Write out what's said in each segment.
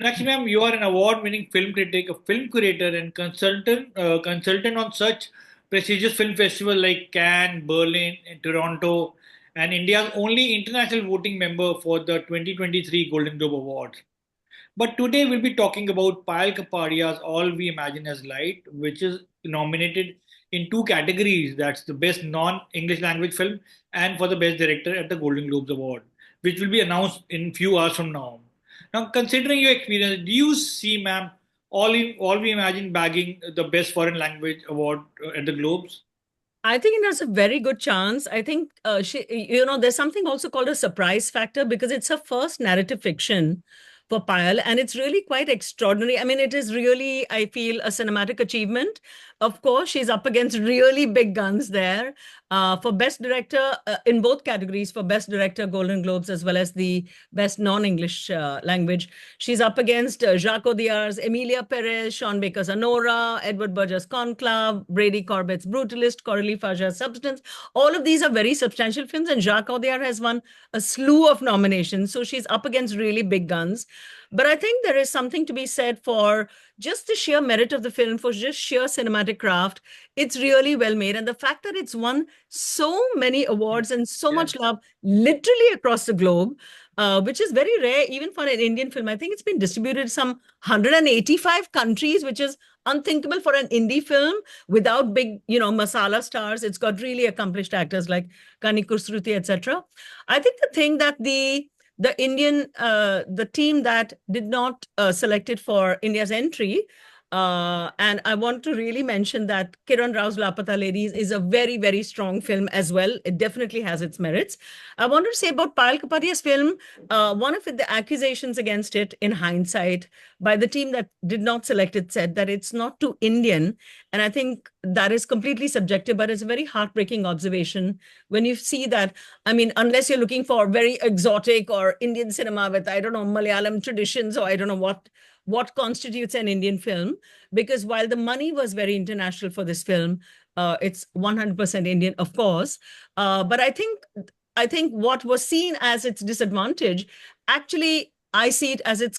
Meenakshi ma'am, you are an award-winning film critic, a film curator, and consultant on such prestigious film festivals like Cannes, Berlin, and Toronto, and India's only international voting member for the 2023 Golden Globe Awards. But today we'll be talking about Payal Kapadia's All We Imagine as Light, which is nominated in two categories. That's the best non-English language film and for the best director at the Golden Globes Award, which will be announced in few hours from now. Now, considering your experience, do you see, ma'am, All We Imagine bagging the best foreign language award at the Globes? I think there's a very good chance. I think there's something also called a surprise factor because it's her first narrative fiction for Payal, and it's really quite extraordinary. I mean, it is really, I feel, a cinematic achievement. Of course, she's up against really big guns there. For Best Director, in both categories, for Best Director, Golden Globes, as well as the Best Non-English language, she's up against Jacques Audiard's Emilia Perez, Sean Baker's Anora, Edward Berger's Conclave, Brady Corbett's Brutalist, Coralie Faja's Substance. All of these are very substantial films, and Jacques Audiard has won a slew of nominations. So she's up against really big guns. But I think there is something to be said for just the sheer merit of the film, for just sheer cinematic craft. It's really well made. And the fact that it's won so many awards and so Yeah. much love literally across the globe, which is very rare even for an Indian film. I think it's been distributed in some 185 countries, which is unthinkable for an indie film without big, masala stars. It's got really accomplished actors like Kani Kusruti, etc. I think the thing that the team that did not select it for India's entry. And I want to really mention that Kiran Rao's Lapata Ladies is a very, very strong film as well. It definitely has its merits. I want to say about Payal Kapadia's film, one of the accusations against it in hindsight by the team that did not select it said that it's not too Indian. And I think that is completely subjective, but it's a very heartbreaking observation when you see that. I mean, unless you're looking for very exotic or Indian cinema with, I don't know, Malayalam traditions, or I don't know what constitutes an Indian film, because while the money was very international for this film, it's 100% Indian, of course. But I think what was seen as its disadvantage, actually, I see it as its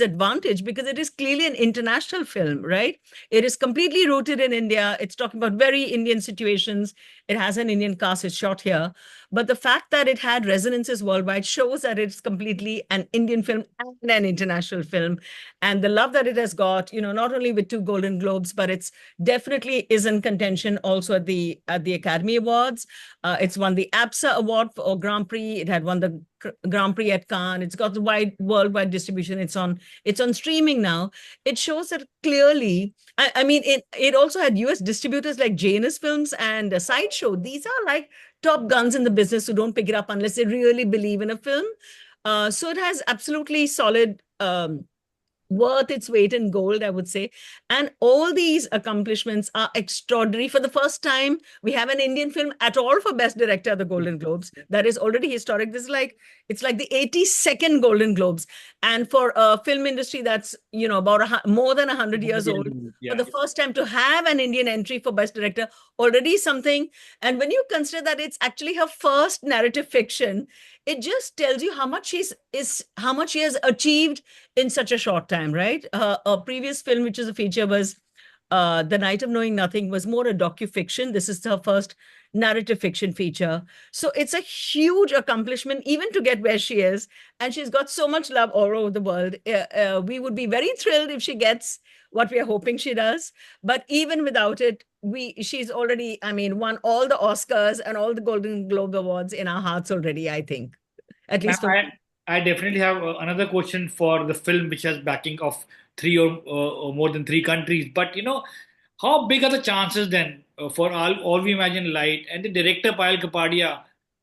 advantage because it is clearly an international film, right? It is completely rooted in India. It's talking about very Indian situations. It has an Indian cast. It's shot here. But the fact that it had resonances worldwide shows that it's completely an Indian film and an international film. And the love that it has got, not only with two Golden Globes, but it's definitely is in contention also at the Academy Awards. It's won the APSA Award for Grand Prix. It had won the Grand Prix at Cannes. It's got the wide worldwide distribution. It's on streaming now. It shows that clearly. I mean, it also had US distributors like Janus Films and Sideshow. These are like top guns in the business who don't pick it up unless they really believe in a film. So it has absolutely solid, worth its weight in gold, I would say. And all these accomplishments are extraordinary. For the first time, we have an Indian film at all for Best Director at the Golden Globes. That is already historic. It's like the 82nd Golden Globes. And for a film industry that's, about more than 100 years old, for Yeah. the first time to have an Indian entry for Best Director, already something. And when you consider that it's actually her first narrative fiction, it just tells you how much how much she has achieved in such a short time, right? A previous film, which is a feature, was The Night of Knowing Nothing, was more a docu-fiction. This is her first narrative fiction feature. So it's a huge accomplishment, even to get where she is. And she's got so much love all over the world. We would be very thrilled if she gets what we are hoping she does. But even without it, she's already, I mean, won all the Oscars and all the Golden Globe Awards in our hearts already, I think. At Ma'am, least for I definitely have another question for the film which has backing of three or more than three countries. But how big are the chances then for all We Imagine Light and the director Payal Kapadia?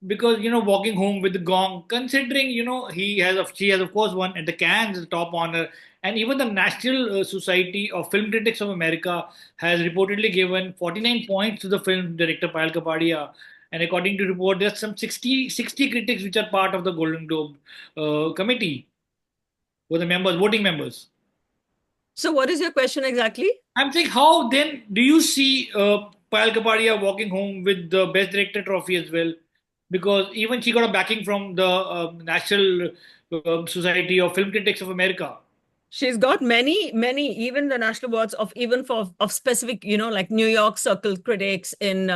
Because walking home with the gong, considering she has of course won at the Cannes the top honor, and even the National Society of Film Critics of America has reportedly given 49 points to the film director Payal Kapadia. And according to report, there's some 60 critics which are part of the Golden Globe committee, were the members, voting members. So, what is your question exactly? I'm saying, how then do you see Payal Kapadia walking home with the Best Director trophy as well? Because even she got a backing from the National Society of Film Critics of America. She's got many, even the national awards of even for of specific, like New York Circle Critics in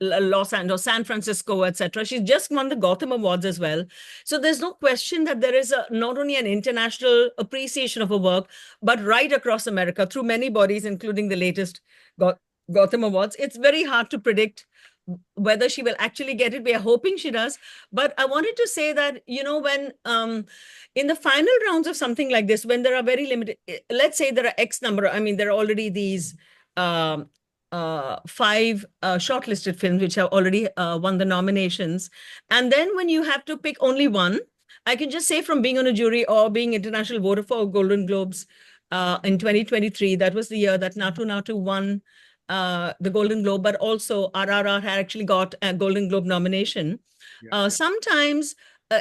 Los Angeles, San Francisco, etc. She's just won the Gotham Awards as well. So there's no question that there is not only an international appreciation of her work, but right across America through many bodies, including the latest Gotham Awards. It's very hard to predict whether she will actually get it. We are hoping she does. But I wanted to say that, when in the final rounds of something like this, when there are very limited, let's say there are X number, I mean, there are already these um, five shortlisted films which have already won the nominations. And then when you have to pick only one, I can just say from being on a jury or being international voter for Golden Globes in 2023, that was the year that Natu Natu won the Golden Globe, but also RRR had actually got a Golden Globe nomination. Sometimes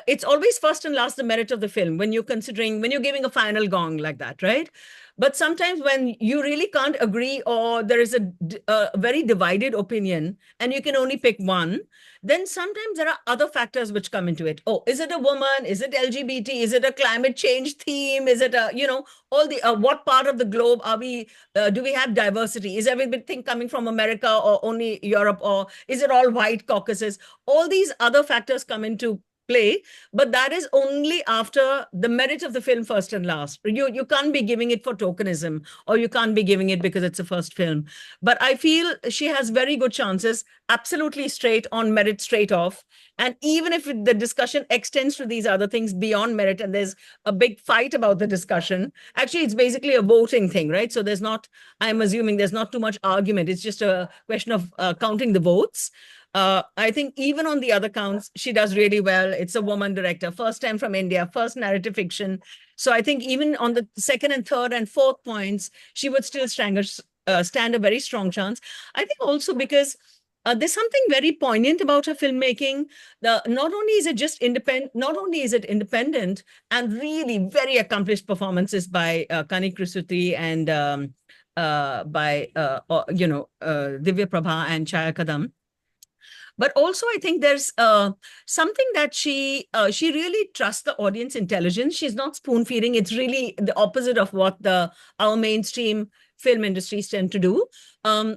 it's always first and last the merit of the film when you're giving a final gong like that, right? But sometimes when you really can't agree or there is a very divided opinion and you can only pick one, then sometimes there are other factors which come into it. Oh, is it a woman? Is it LGBT? Is it a climate change theme? Is it all the what part of the globe are we? Do we have diversity? Is everything coming from America or only Europe, or is it all white caucuses? All these other factors come into play, but that is only after the merit of the film first and last. You can't be giving it for tokenism, or you can't be giving it because it's a first film. But I feel she has very good chances, absolutely straight on merit, straight off. And even if the discussion extends to these other things beyond merit, and there's a big fight about the discussion, actually it's basically a voting thing, right? So I'm assuming there's not too much argument. It's just a question of counting the votes. I think even on the other counts, she does really well. It's a woman director, first time from India, first narrative fiction. So I think even on the second and third and fourth points, she would still stand a very strong chance. I think also because there's something very poignant about her filmmaking. Not only is it independent and really very accomplished performances by Kani Krisuti and by Divya Prabha and Chaya Kadam, but also I think there's something that she really trusts the audience intelligence. She's not spoon feeding. It's really the opposite of what our mainstream film industries tend to do.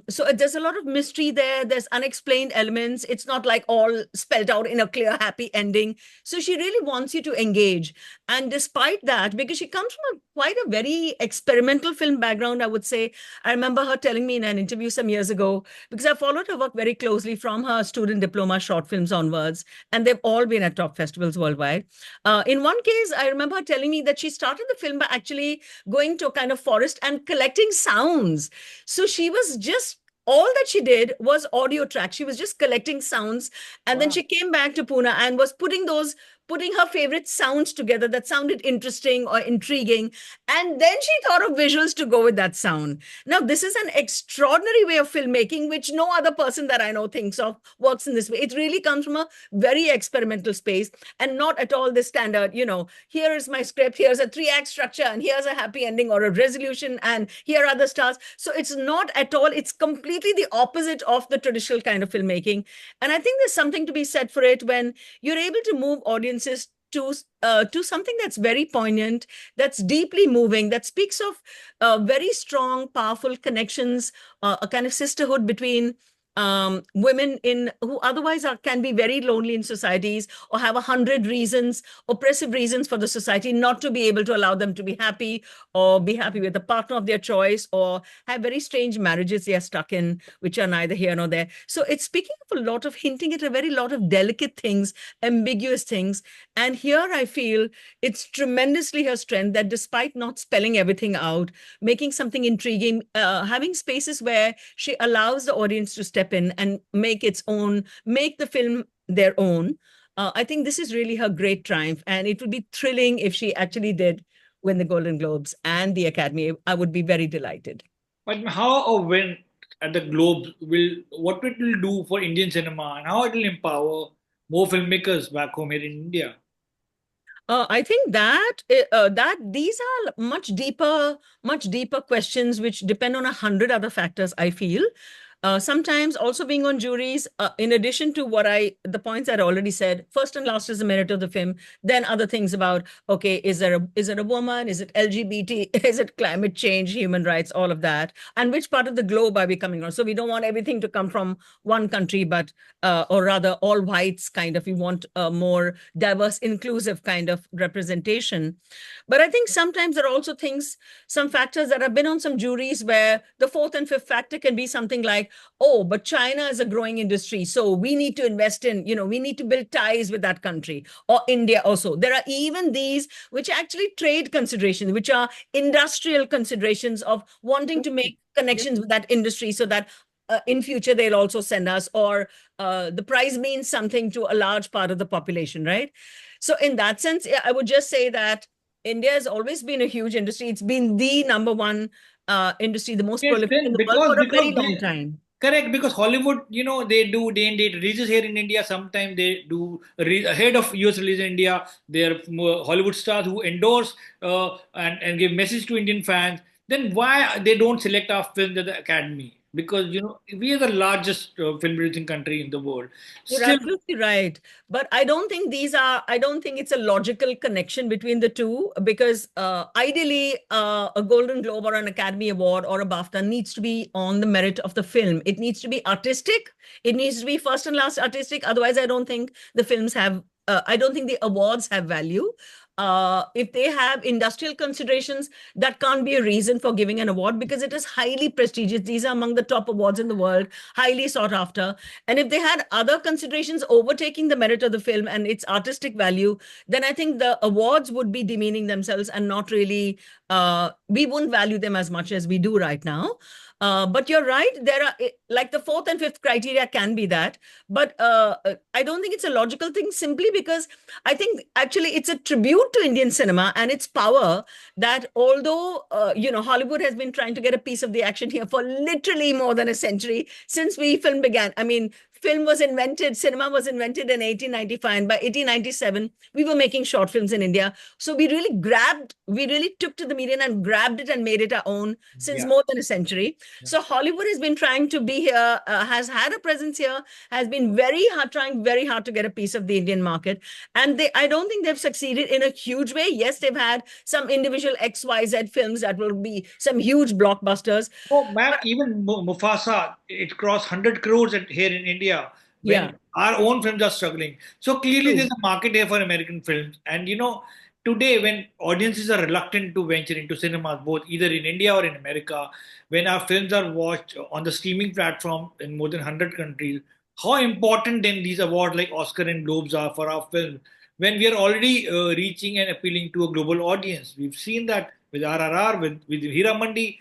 So there's a lot of mystery there. There's unexplained elements. It's not like all spelled out in a clear, happy ending. So she really wants you to engage. And despite that, because she comes from quite a very experimental film background, I would say. I remember her telling me in an interview some years ago, because I followed her work very closely from her student diploma short films onwards, and they've all been at top festivals worldwide. In one case, I remember her telling me that she started the film by actually going to a kind of forest and collecting sounds. So she was just all that she did was audio tracks. She was just collecting sounds. And then she came back to Pune and was putting her favorite sounds together that sounded interesting or intriguing. And then she thought of visuals to go with that sound. Now, this is an extraordinary way of filmmaking, which no other person that I know thinks of works in this way. It really comes from a very experimental space and not at all the standard, here is my script, here's a 3-act structure, and here's a happy ending or a resolution, and here are the stars. So it's not at all, it's completely the opposite of the traditional kind of filmmaking. And I think there's something to be said for it when you're able to move audiences to something that's very poignant, that's deeply moving, that speaks of very strong, powerful connections, a kind of sisterhood between women who otherwise can be very lonely in societies or have 100 reasons, oppressive reasons for the society not to be able to allow them to be happy or be happy with a partner of their choice, or have very strange marriages they are stuck in, which are neither here nor there. So it's speaking of a lot of hinting at a very lot of delicate things, ambiguous things. And here I feel it's tremendously her strength that despite not spelling everything out, making something intriguing, having spaces where she allows the audience to step in and make the film their own. I think this is really her great triumph, and it would be thrilling if she actually did win the Golden Globes and the Academy. I would be very delighted. But how a win at the Globes what it will do for Indian cinema, and how it will empower more filmmakers back home here in India? I think that these are much deeper questions which depend on 100 other factors, I feel. Sometimes also being on juries, in addition to the points that I already said, first and last is the merit of the film. Then other things about, okay, is it a woman? Is it LGBT? Is it climate change, human rights, all of that? And which part of the globe are we coming from? So we don't want everything to come from one country, but or rather all whites kind of. We want a more diverse, inclusive kind of representation. But I think sometimes there are also things, some factors that have been on some juries where the fourth and fifth factor can be something like, oh, but China is a growing industry, so we need to invest in, we need to build ties with that country, or India also. There are even these which are actually trade considerations, which are industrial considerations of wanting to make Yes. connections with that industry so that in future they'll also send us, or the prize means something to a large part of the population, right? So in that sense, I would just say that India has always been a huge industry. It's been the number one industry, the most Yes, prolific in then the world for a because very long they time. correct, because Hollywood, they do day and date releases here in India. Sometimes they do ahead of US release in India. They are Hollywood stars who endorse and give message to Indian fans. Then why they don't select our films at the Academy? Because we are the largest film producing country in the world. You're Still, absolutely right. But I don't think it's a logical connection between the two, because ideally, a Golden Globe or an Academy Award or a BAFTA needs to be on the merit of the film. It needs to be artistic. It needs to be first and last artistic. Otherwise, I don't think the awards have value. If they have industrial considerations, that can't be a reason for giving an award, because it is highly prestigious. These are among the top awards in the world, highly sought after. And if they had other considerations overtaking the merit of the film and its artistic value, then I think the awards would be demeaning themselves and not really, we wouldn't value them as much as we do right now. But you're right. There are, like, the fourth and fifth criteria can be that, but I don't think it's a logical thing, simply because I think actually it's a tribute to Indian cinema and its power, that although Hollywood has been trying to get a piece of the action here for literally more than a century, since film began. I mean, cinema was invented in 1895, and by 1897 we were making short films in India. So we really took to the medium and grabbed it and made it our own since yeah. more than a century. Yeah. So Hollywood has been trying to be here, has had a presence here, has been trying very hard to get a piece of the Indian market. And I don't think they've succeeded in a huge way. Yes, they've had some individual XYZ films that will be some huge blockbusters. Oh, ma'am, But even Mufasa, it crossed 100 crores here in India yeah, when our own films are struggling. So clearly there's true. a market here for American films. And today when audiences are reluctant to venture into cinemas, both either in India or in America, when our films are watched on the streaming platform in more than 100 countries, how important then these awards like Oscar and Globes are for our film when we are already reaching and appealing to a global audience. We've seen that with RRR, with Hira Mandi.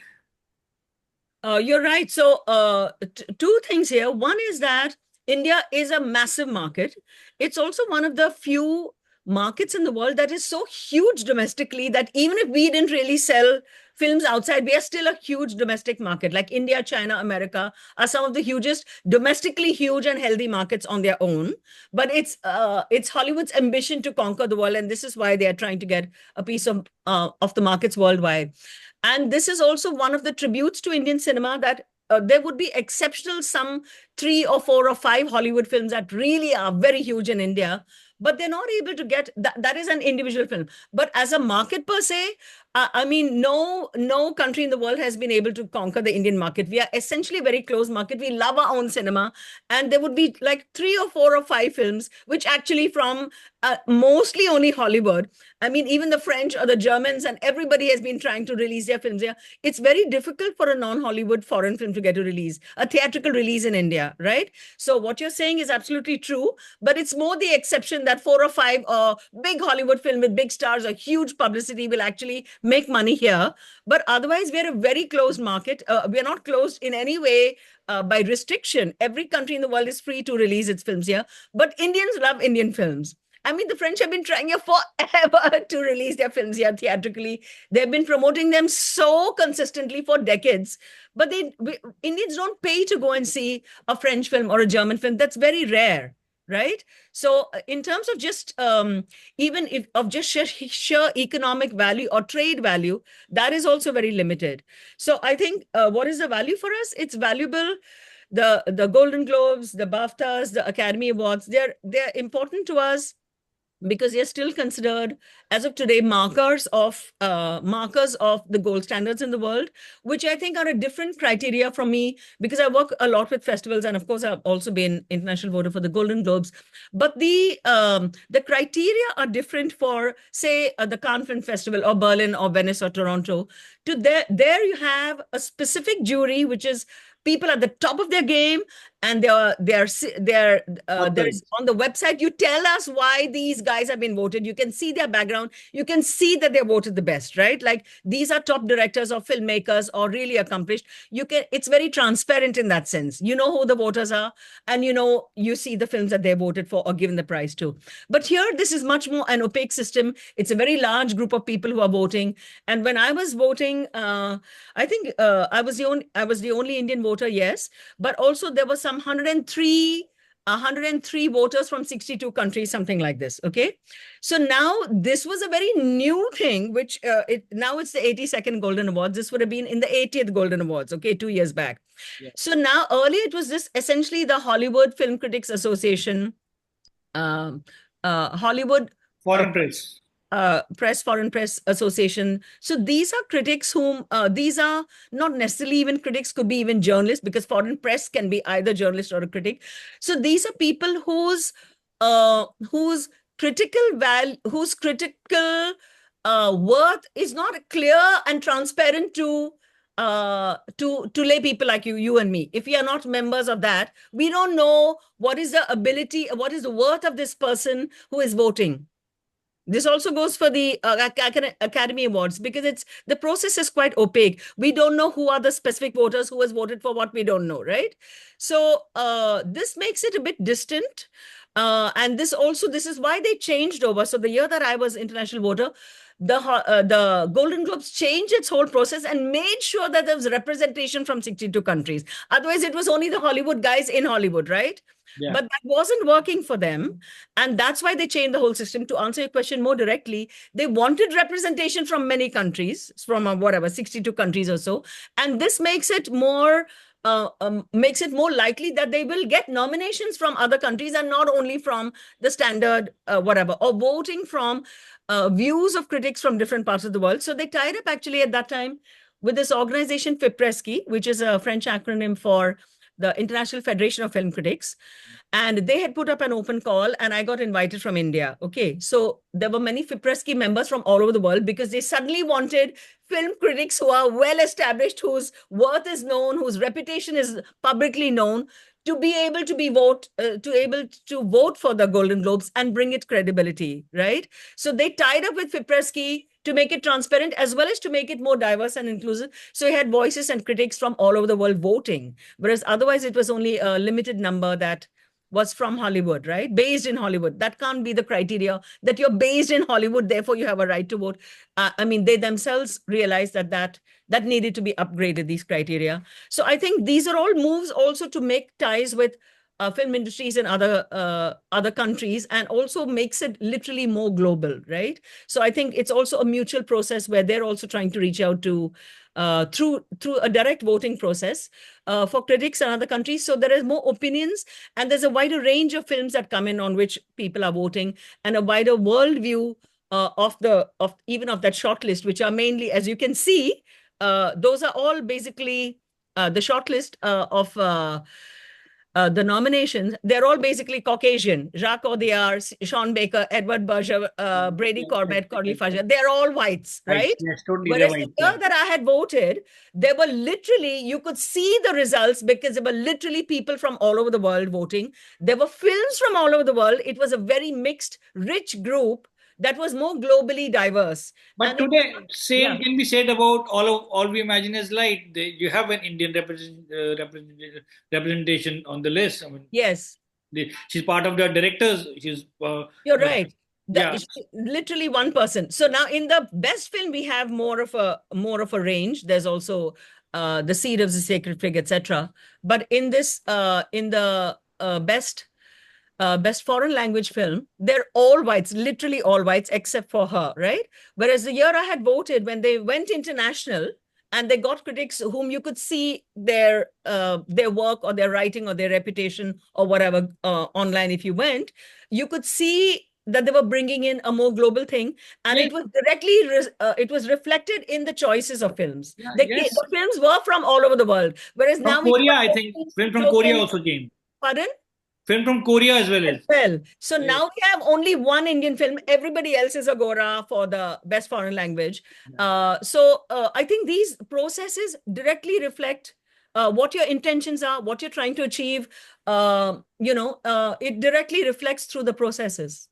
You're right. So, two things here. One is that India is a massive market. It's also one of the few markets in the world that is so huge domestically that even if we didn't really sell films outside, we are still a huge domestic market. Like India, China, America are some of the hugest domestically huge and healthy markets on their own. But it's Hollywood's ambition to conquer the world, and this is why they are trying to get a piece of the markets worldwide. And this is also one of the tributes to Indian cinema, that there would be exceptional some three or four or five Hollywood films that really are very huge in India, but they're not able to get that. That is an individual film. But as a market per se, I mean, no country in the world has been able to conquer the Indian market. We are essentially a very closed market. We love our own cinema, and there would be like three or four or five films which actually from mostly only Hollywood. I mean, even the French or the Germans and everybody has been trying to release their films here. It's very difficult for a non-Hollywood foreign film to get a theatrical release in India, right? So what you're saying is absolutely true, but it's more the exception that four or five big Hollywood film with big stars or huge publicity will actually make money here. But otherwise, we're a very closed market. We're not closed in any way by restriction. Every country in the world is free to release its films here, but Indians love Indian films. I mean, the French have been trying here forever to release their films here theatrically. They've been promoting them so consistently for decades. But Indians don't pay to go and see a French film or a German film. That's very rare, right? So, in terms of just even if of just sheer economic value or trade value, that is also very limited. So, I think what is the value for us? It's valuable the Golden Globes, the BAFTAs, the Academy Awards, they're important to us because they're still considered, as of today, markers of the gold standards in the world, which I think are a different criteria from me, because I work a lot with festivals, and of course I've also been international voter for the Golden Globes. But the criteria are different for, say, the Cannes Film Festival or Berlin or Venice or Toronto. To there you have a specific jury, which is people at the top of their game, and there is Authors. on the website, you tell us why these guys have been voted. You can see their background, you can see that they're voted the best, right? Like, these are top directors or filmmakers or really accomplished. It's very transparent in that sense. You know who the voters are, and you see the films that they voted for or given the prize to. But here, this is much more an opaque system. It's a very large group of people who are voting. And when I was voting, I think I was the only Indian voter, yes, but also there was some 103 voters from 62 countries, something like this. Okay. So now this was a very new thing, which now it's the 82nd Golden Awards. This would have been in the 80th Golden Awards, okay, 2 years back. Yeah. So now, earlier it was just essentially the Hollywood Film Critics Association, um, Hollywood uh, Foreign press. Foreign Press Association. So these are critics whom, these are not necessarily even critics, could be even journalists, because foreign press can be either journalist or a critic. So these are people whose critical worth is not clear and transparent to lay people like you and me. If we are not members of that, we don't know what is the ability, what is the worth of this person who is voting. This also goes for the Academy Awards, because the process is quite opaque. We don't know who are the specific voters, who has voted for what, we don't know, right? So this makes it a bit distant. And this is why they changed over. So the year that I was international voter, the Golden Globes changed its whole process and made sure that there was representation from 62 countries. Otherwise, it was only the Hollywood guys in Hollywood, right? Yeah. But that wasn't working for them. And that's why they changed the whole system. To answer your question more directly, they wanted representation from many countries, from whatever, 62 countries or so. And this makes it more likely that they will get nominations from other countries, and not only from the standard whatever, or voting from views of critics from different parts of the world. So they tied up actually at that time with this organization FIPRESCI, which is a French acronym for the International Federation of Film Critics. And they had put up an open call, and I got invited from India. Okay. So there were many FIPRESCI members from all over the world, because they suddenly wanted film critics who are well established, whose worth is known, whose reputation is publicly known, to be able to vote for the Golden Globes and bring it credibility, right? So they tied up with FIPRESCI to make it transparent, as well as to make it more diverse and inclusive. So you had voices and critics from all over the world voting, whereas otherwise it was only a limited number that was from Hollywood, right? Based in Hollywood. That can't be the criteria, that you're based in Hollywood, therefore you have a right to vote. I mean, they themselves realized that needed to be upgraded, these criteria. So I think these are all moves also to make ties with film industries in other countries, and also makes it literally more global, right? So I think it's also a mutual process where they're also trying to reach out to through a direct voting process for critics in other countries. So there is more opinions, and there's a wider range of films that come in on which people are voting, and a wider worldview of that shortlist, which are mainly, as you can see, those are all basically the shortlist of the nominations. They're all basically Caucasian. Jacques Audiard, Sean Baker, Edward Berger, Brady Yes, yes, Corbett, Corley yes, yes. Faja. They're all whites, Right. right? Yes, totally. They're Whereas the right. year Yeah. that I had voted, there were literally, you could see the results, because there were literally people from all over the world voting. There were films from all over the world. It was a very mixed, rich group that was more globally diverse. But And it, today, yeah, same can be said about all we imagine is light. You have an Indian representation on the list. I mean, yes. she's part of the directors. She's You're right. yeah. Literally one person. So now in the best film, we have more of a range. There's also The Seed of the Sacred Fig, etc. But in the best foreign language film, they're all whites, literally all whites, except for her, right? Whereas the year I had voted, when they went international, and they got critics whom you could see their work or their writing or their reputation or whatever online. If you went, you could see that they were bringing in a more global thing, and Yes, it was directly it was reflected in the choices of films. yeah, yes. The films were from all over the world, whereas From now we Korea, can't I think only film from Korea showcase. also came. Pardon? Film from Korea as well As as. well. So Yes. now we have only one Indian film. Everybody else is Agora for the best foreign language. I think these processes directly reflect what your intentions are, what you're trying to achieve. It directly reflects through the processes,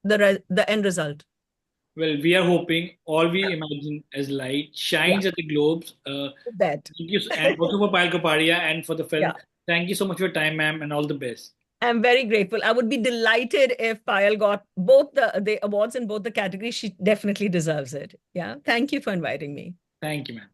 the end result. Well, we are hoping all we imagine as light Yeah, shines at the globes. that. Thank you, and also for Payal Kapadia and for the film. Yeah. Thank you so much for your time, ma'am, and all the best. I'm very grateful. I would be delighted if Payal got both the awards in both the categories. She definitely deserves it. Yeah. Thank you for inviting me. Thank you, ma'am.